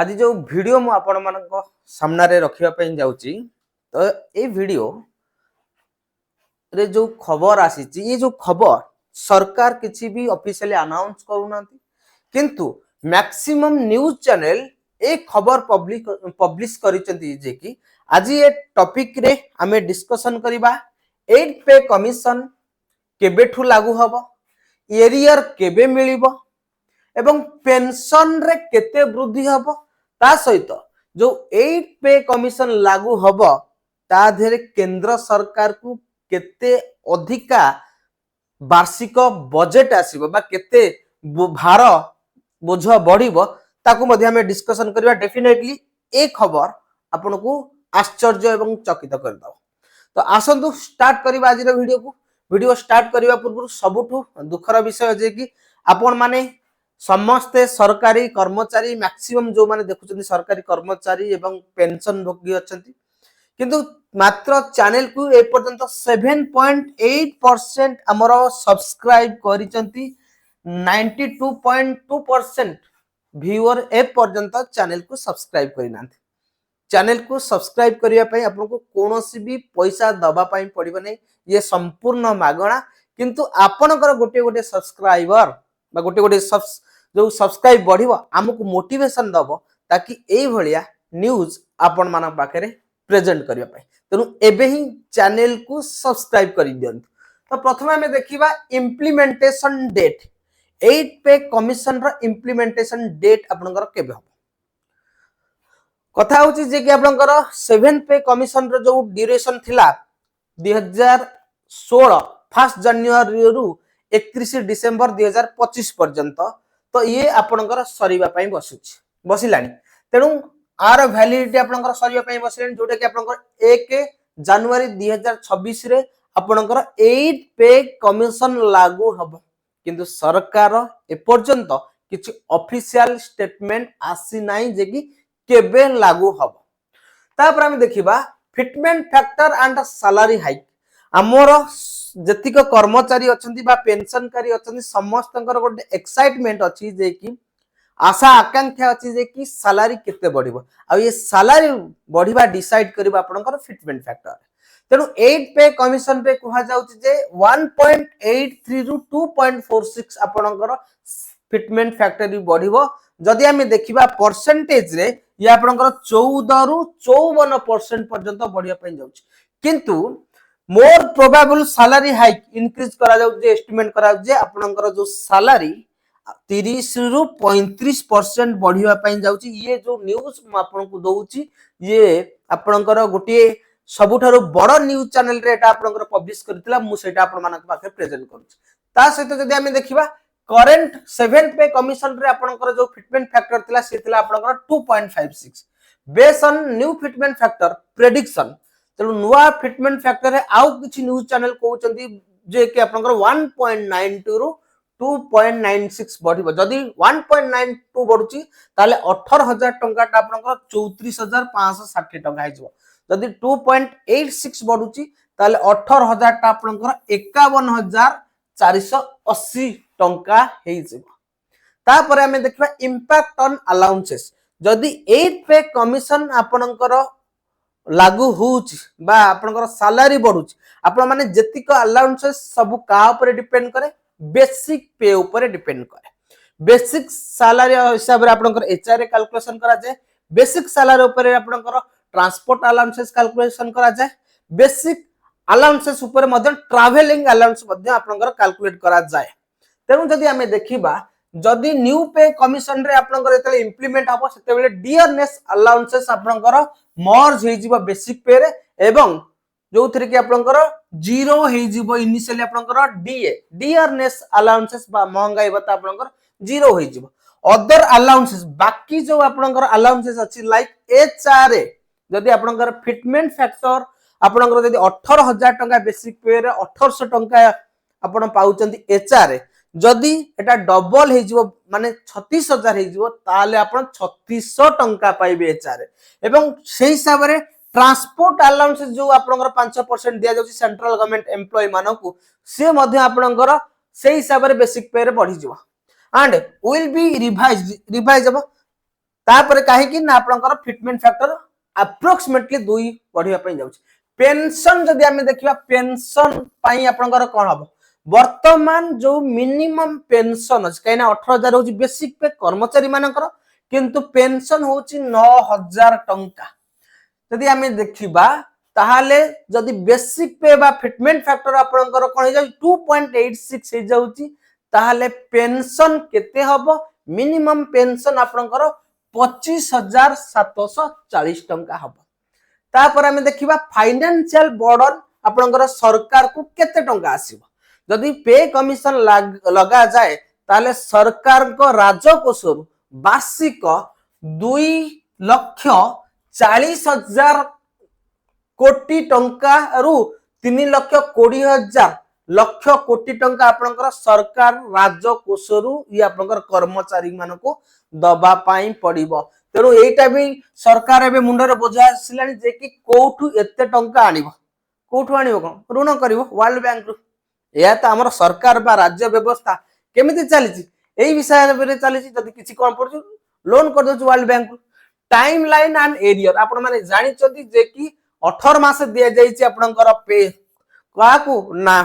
आज जो वीडियो मु आपण मानक सामना रे रखिया पई जाउची तो ए वीडियो रे जो खबर आसी ये जो खबर सरकार किसी भी ऑफिशियली अनाउंस करूना किंतु मैक्सिमम न्यूज चैनल ए खबर पब्लिश करिसेंती जे कि आज ये टॉपिक रे हमें डिस्कशन करिबा 8 पे कमीशन केबेठू लागू हबो एरियर केबे मिलिबो एवं पेंशन रे केते वृद्धि हबो ता सहित जो 8 पे कमीशन लागू हबो ता धेरे केंद्र सरकार को केते अधिका वार्षिक बजेट आसीबो बा केते भार बोझ बढ़िबो ताकू मध्ये हमें डिस्कशन करबा। डेफिनेटली ए खबर आपन को आश्चर्य एवं चकित कर दो। तो आसंतु स्टार्ट करबा आज रो वीडियो स्टार्ट करबा पूर्व सबुठु दुखर विषय जे कि आपण माने समस्ते सरकारी कर्मचारी मैक्सिमम जो माने देखुछन सरकारी कर्मचारी एवं पेंशन भोगी अछंती किंतु मात्र चैनल को ए पर्यंत 7.8% हमर सब्सक्राइब करिसंती 92.2% व्यूअर ए पर्यंत चैनल को सब्सक्राइब करिना। चैनल को सब्सक्राइब करिया पई आपन को कोनोसी भी पैसा दबा पई पड़िबो नै, ये संपूर्ण मागणा। किंतु आपनकर गोटे गोटे सब्सक्राइबर बा गोटे गोटे जो सब्सक्राइब बढ़िबो हमकु मोटिवेशन दबो ताकि एई भलिया न्यूज आपन माना पाखरे प्रेजेंट करिया पई। तेनु एबे ही चैनल को सब्सक्राइब करि दियंतु। तो प्रथम हमें देखिबा इंप्लीमेंटेशन डेट 8 पे कमीशन रो इंप्लीमेंटेशन डेट आपनकर केबे हो कथा होची जे कि आपनकर 7 पे कमीशन रो जो ड्यूरेशन थिला 2016 1 जनवरी रु 31 डिसेंबर 2025 पर्यंत तो ये आपनकर सरीबा पई बसिलानी। तेनु आर वैलिडिटी आपनकर सरीबा पई बसिलानी जोटा कि आपनकर 1 जनवरी 2026 रे आपनकर 8 पे कमीशन लागू हबो किंतु सरकार ए पर्यंत किछि ऑफिशियल स्टेटमेंट आसी नाही जे कि केबे लागू हबो। तापर हम देखिबा fitment factor and salary hike हमर जतिक कर्मचारी अछंती बा पेंशनकारी अछंती समस्तंकर गोटे एक्साइटमेंट अछि जे कि आशा आकांक्षा अछि जे कि सैलरी केते बढ़िबो आ ये सैलरी बढ़िबा डिसाइड करबा आपनकर फिटमेंट फैक्टर। तेनु 8 पे कमीशन पे कहा जाउछि जे 1.83 रु 2.46 आपनकर फिटमेंट फैक्टर बढ़िबो। जदि हम देखिबा परसेंटेज रे ये आपनकर 14 रु 54% पर्यंत बढ़िया पई जाउछि किंतु मोर प्रोबेबल सैलरी हाइक इंक्रीज करा जाउछि एस्टिमेट करा जे आपनकर जो सैलरी 30 रु 35% बढ़िया पई जाउछि। ये जो न्यूज म आपन को दउछि ये आपनकर गोटे सबुठारु बड़ न्यूज चैनल रे एटा आपनकर पब्लिश करथिला मु सेटा आपन मानक पाखे प्रेजेंट करूछि। ता सहित जदि हम देखिबा करंट 7 पे कमीशन रे आपनकर जो फिटमेंट फैक्टर थिला से थिला आपनकर 2.56 based on new fitment factor prediction. तेनु नुवा फिटमेंट फैक्टर है आउ किछि न्यूज चैनल कहउचंती जे कि आपनकर 1.92 रु 2.96 बढ़िबो। जदि 1.92 बढ़ुची ताले 18000 टंका टा आपनकर 34560 टंका हिजबो। जदि 2.86 बढ़ुची ताले 18000 टा आपनकर 51480 टंका हेइजिबो। तापर हमें देखबा इंपैक्ट ऑन अलाउंसेस। जदि 8 पे कमीशन आपनकर लागू होउची बा आपनकर सैलरी बढ़ुची आपण माने जतिक अलाउंसेस सब का ऊपर डिपेंड करे बेसिक पे ऊपर डिपेंड करे। बेसिक सैलरी हिसाब रे आपनकर एचआर कैलकुलेशन करा जाय। बेसिक सैलरी ऊपर आपनकर ट्रांसपोर्ट अलाउंसेस कैलकुलेशन करा जाय। बेसिक अलाउंसेस ऊपर मध्य ट्रैवलिंग अलाउंस मध्य आपनकर कैलकुलेट करा जाय। तेनु जदि हमें देखिबा जदि न्यू पे कमीशन रे आपनकर एतले इंप्लीमेंट हबो सेते बेले डियरनेस अलाउंसेस आपनकर मर्ज हे जिवो बेसिक पे रे एवं जो थरे कि आपनकर जीरो हे जिवो इनिशियली आपनकर डीए डियरनेस अलाउंसेस बा महंगाई भत्ता आपनकर जीरो हे जिवो। अदर अलाउंसेस बाकी जो आपनकर अलाउंसेस अछि लाइक एचआरए जदि आपनकर फिटमेंट फैक्टर आपनकर जदि 18000 टंका बेसिक पे रे 1800 टंका आपण पाउचंती एचआरए जदि एटा डबल हे जिवो माने 36000 हे जिवो ताले आपण 3600 टंका पाइबे एचआरए एवं सेही हिसाब रे ट्रांसपोर्ट अलाउंस जो आपनकर 5% दिया जाउची सेंट्रल गवर्नमेंट एम्प्लॉय मानकू से मध्य आपनकर सेही हिसाब रे बेसिक पे रे बढ़ी जिवो एंड विल बी रिवाइज अब तापर कहीं ना आपनकर फिटमेंट फैक्टर अप्रोक्सीमेटली 2 बढ़िया पई जाउछ। पेंशन जदि आमे देखिबा पेंशन पई आपनकर कोन हबो वर्तमान जो मिनिमम पेंशन अछि कहिना 18000 होची बेसिक पे कर्मचारी मानकर किंतु पेंशन होची 9000 टंका। जदि आमे देखिबा ताहाले जदि बेसिक पे बा फिटमेंट फैक्टर आपनकर कोन हे जाउ 2.86 हे जाउची ताहाले पेंशन केते हबो मिनिमम पेंशन आपनकर 25740 टंका हबो। तापर आमे देखिबा फाइनेंशियल बर्डन आपनकर सरकार को केते टंका आसीबो जदि पे कमिशन लगा जाए ताले सरकार को राजकोष वार्षिक 2,40,000 कोटी टंका रु 3,20,000 लक्ष कोटी टंका आपनकर सरकार राजकोष रु ये आपनकर कर्मचारी मानको दबा पाई पड़िबो। तेणु एटा भी सरकार एबे मुंडरे बोझा आसिलानी जे कि कोठु एते टंका आनिबो कोठु आनिबो कोन ऋण करिवो वर्ल्ड बैंक रु। या त हमर सरकार बा राज्य व्यवस्था केमिति चलीची एई विषय रे चलीची जदि किछि कोन पड़छ लोन कर दो world bank time line and arrear आपण माने जानि चंती जे कि 18 मास दिया जाईची आपनकर पे काकू ना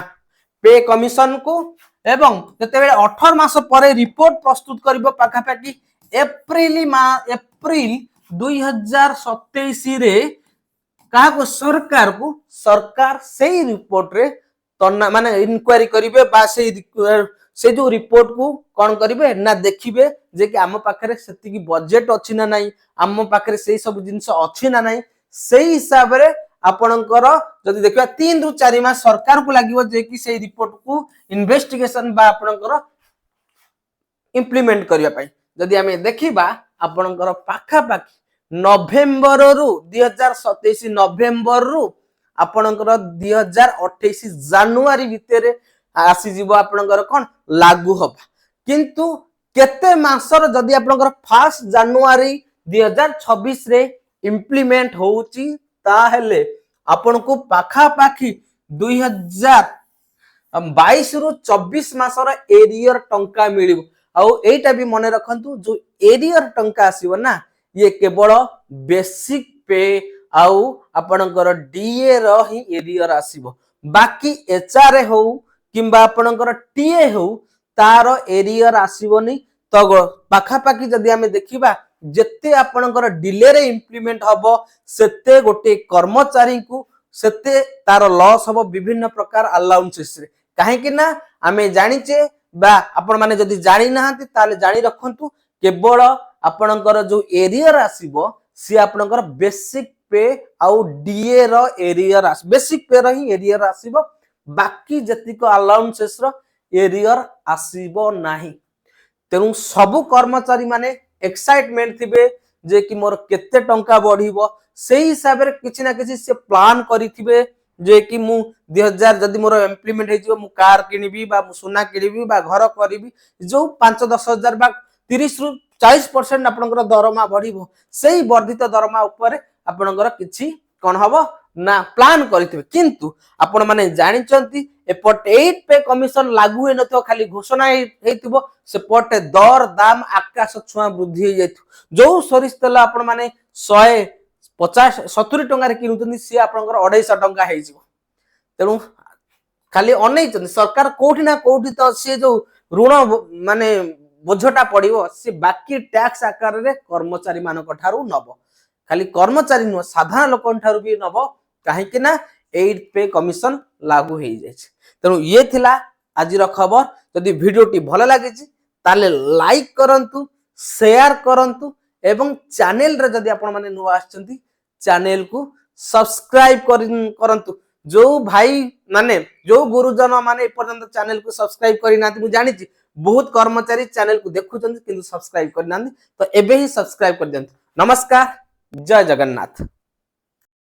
पे कमिशन को एवं जते 18 मास परे रिपोर्ट प्रस्तुत करबो पाखा पाखी एप्रिल 2027 रे काकू सरकार सेही रिपोर्ट रे तना माने इंक्वायरी करिवे बा से जो रिपोर्ट को कौन करिवे ना देखिबे जे कि आम पाखरे सेति की बजेट अछि ना नाही आम पाखरे सेही सब जिंस अछि ना नाही सेही हिसाब रे आपनकर जदि देखिबा 3 रु 4 मास सरकार को लागिवो जे कि सेही रिपोर्ट को इन्वेस्टिगेशन बा आपनकर इंप्लीमेंट करिया पई जदि आमे देखिबा आपनकर पाखा पाखी नवेम्बर रु 2027 नवेम्बर रु आपनकर 2028 जनवरी भितरे आसी जीवो आपनकर कोन लागू हबा किंतु केते मासर जदि आपनकर 1 जनवरी 2026 रे इंप्लीमेंट होउची ता हेले आपन को पाखा पाखी 2022 रु 24 मासर एरियर टंका मिलिबो। आउ एटा भी मने रखंतु जो एरियर टंका आसीबो ना ये केवल बेसिक पे आउ आपनकर डीए रो ही एरियर आसीबो बाकी एचआर हो किंबा आपनकर टीए हो तार एरियर आसीबोनी तो पाखा पाखी जदि आमे देखिबा जेते आपनकर डिले रे इंप्लीमेंट हबो सेते गोटे कर्मचारी को सेते तार लॉस हबो विभिन्न प्रकार अलाउंसेस रे काहे कि ना आमे जानिचे बा आपण माने जदि जानि नाहंती ताले जानि रखंतु केवल आपनकर जो एरियर आसीबो सी आपनकर बेसिक पे आउ डीए रो एरियर आस बेसिक पे रो ही एरियर आसीबो बाकी जतिको अलाउंसेस रो एरियर आसीबो नाही। तेनु सबु कर्मचारी माने एक्साइटमेंट थिबे जे कि मोर केते टंका बढ़िबो सेही हिसाब रे किछि ना किछि से प्लान करिथिबे जे कि मु 2000 जदि मोर इंप्लीमेंट हे जिवो मु कार किनिबी बा मु सोना किनिबी बा घर करिबी जो 5-10 हजार बा 30 रु 40% आपनकर दरमा बढ़िबो सेही वर्धित दरमा ऊपर आपनकर किछि कोन हबो ना प्लान करिथिबे किंतु आपण माने जानि चंती एपट 8 पे कमिशन लागू हे नथो खाली घोषणा हेतिबो से पटे दर दाम आकाश छुआ वृद्धि हे जेतु जो सरिस तेल आपण माने 150-70 टंका रे किनुतनी सी आपनकर 250 टंका हे जिवो। तेनु खाली अनै चंती सरकार कोठी ना कोठी तो से जो ऋण माने बोझटा पड़िबो से बाकी टैक्स आकार रे कर्मचारी मानक ठारू नबो खाली कर्मचारी न साधारण लोकन ठारू भी नबो काहे कि ना 8 पे कमिशन लागू हे जाय छै। तेनु ये थिला आज रो खबर जदि वीडियोटी भलो लागि छि ताले लाइक करंतु शेयर करंतु एवं चैनल रे जदि आपण माने नुवा आछंती चैनल को सब्सक्राइब करंतु जो भाई माने जो गुरुजन माने पर्यंत चैनल को सब्सक्राइब करि नाति मु जानि छि बहुत कर्मचारी चैनल को देखुचंती किंतु सब्सक्राइब करि नांदी तो एबे ही सब्सक्राइब कर दियंतु। नमस्कार जय जगन्नाथ।